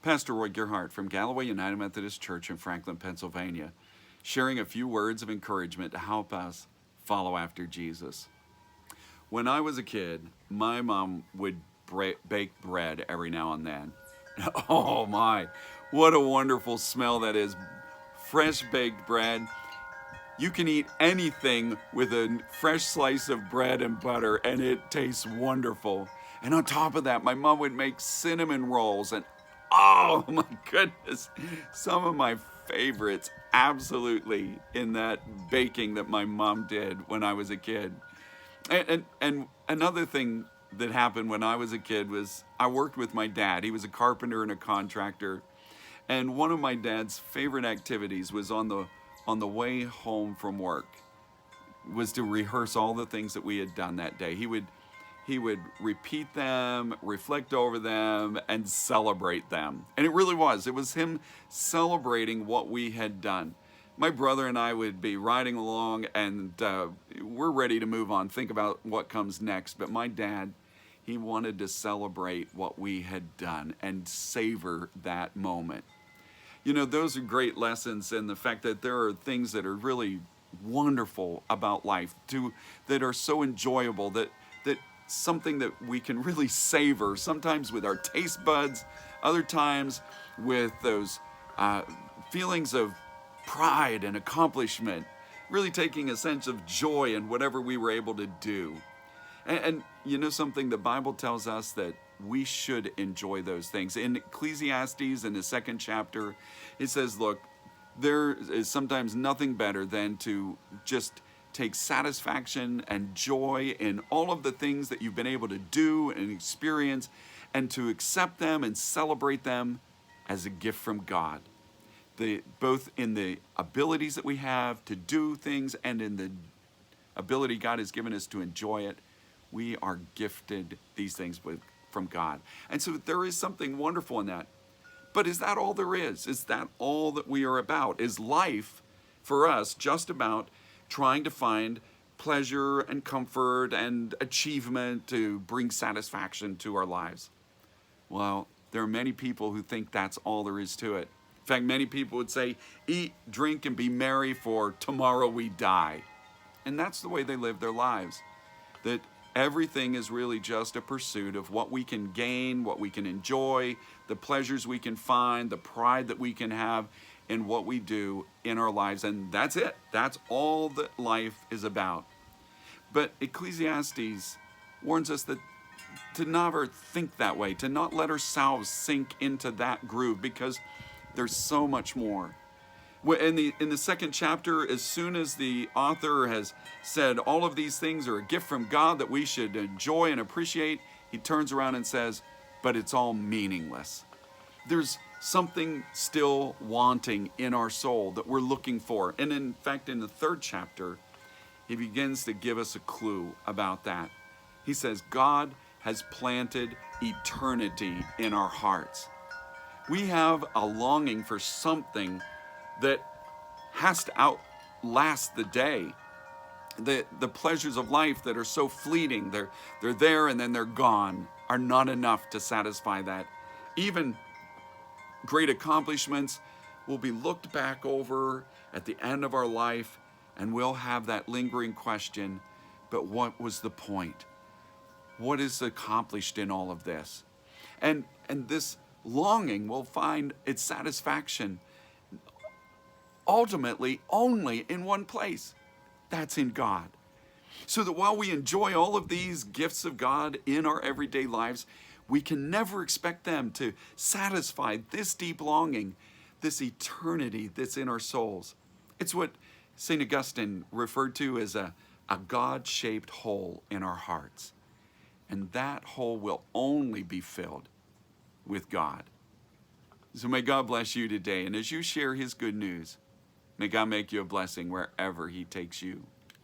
Pastor Roy Gerhart from Galloway United Methodist Church in Franklin, Pennsylvania, sharing a few words of encouragement to help us follow after Jesus. When I was a kid, my mom would bake bread every now and then. Oh my, what a wonderful smell that is. Fresh baked bread. You can eat anything with a fresh slice of bread and butter, and it tastes wonderful. And on top of that, my mom would make cinnamon rolls, and oh my goodness, some of my favorites absolutely in that baking that my mom did when I was a kid. And another thing that happened when I was a kid was I worked with my dad. He was a carpenter and a contractor. And one of my dad's favorite activities was on the way home from work was to rehearse all the things that we had done that day. He would repeat them, reflect over them, and celebrate them. And it really was. It was him celebrating what we had done. My brother and I would be riding along, and we're ready to move on, think about what comes next. But my dad, he wanted to celebrate what we had done and savor that moment. You know, those are great lessons, and the fact that there are things that are really wonderful about life, that are so enjoyable, that something that we can really savor, sometimes with our taste buds, other times with those feelings of pride and accomplishment, really taking a sense of joy in whatever we were able to do. And you know something, the Bible tells us that we should enjoy those things. In Ecclesiastes, in the 2nd chapter, it says, look, there is sometimes nothing better than to just take satisfaction and joy in all of the things that you've been able to do and experience, and to accept them and celebrate them as a gift from God. Both in the abilities that we have to do things and in the ability God has given us to enjoy it, we are gifted these things from God. And so there is something wonderful in that. But is that all there is? Is that all that we are about? Is life for us just about trying to find pleasure and comfort and achievement to bring satisfaction to our lives? Well, there are many people who think that's all there is to it. In fact, many people would say, eat, drink, and be merry, for tomorrow we die. And that's the way they live their lives. That everything is really just a pursuit of what we can gain, what we can enjoy, the pleasures we can find, the pride that we can have in what we do in our lives. And that's it. That's all that life is about. But Ecclesiastes warns us that to never think that way, to not let ourselves sink into that groove, because there's so much more. In the 2nd chapter, as soon as the author has said all of these things are a gift from God that we should enjoy and appreciate, he turns around and says, but it's all meaningless. There's something still wanting in our soul that we're looking for. And in fact, in the 3rd chapter, he begins to give us a clue about that. He says, God has planted eternity in our hearts. We have a longing for something that has to outlast the day. The pleasures of life that are so fleeting, they're there and then they're gone, are not enough to satisfy that. Even great accomplishments will be looked back over at the end of our life, and we'll have that lingering question, but what was the point? What is accomplished in all of this? And this longing will find its satisfaction ultimately only in one place. That's in God. So that while we enjoy all of these gifts of God in our everyday lives, we can never expect them to satisfy this deep longing, this eternity that's in our souls. It's what St. Augustine referred to as a God-shaped hole in our hearts. And that hole will only be filled with God. So may God bless you today. And as you share his good news, may God make you a blessing wherever he takes you.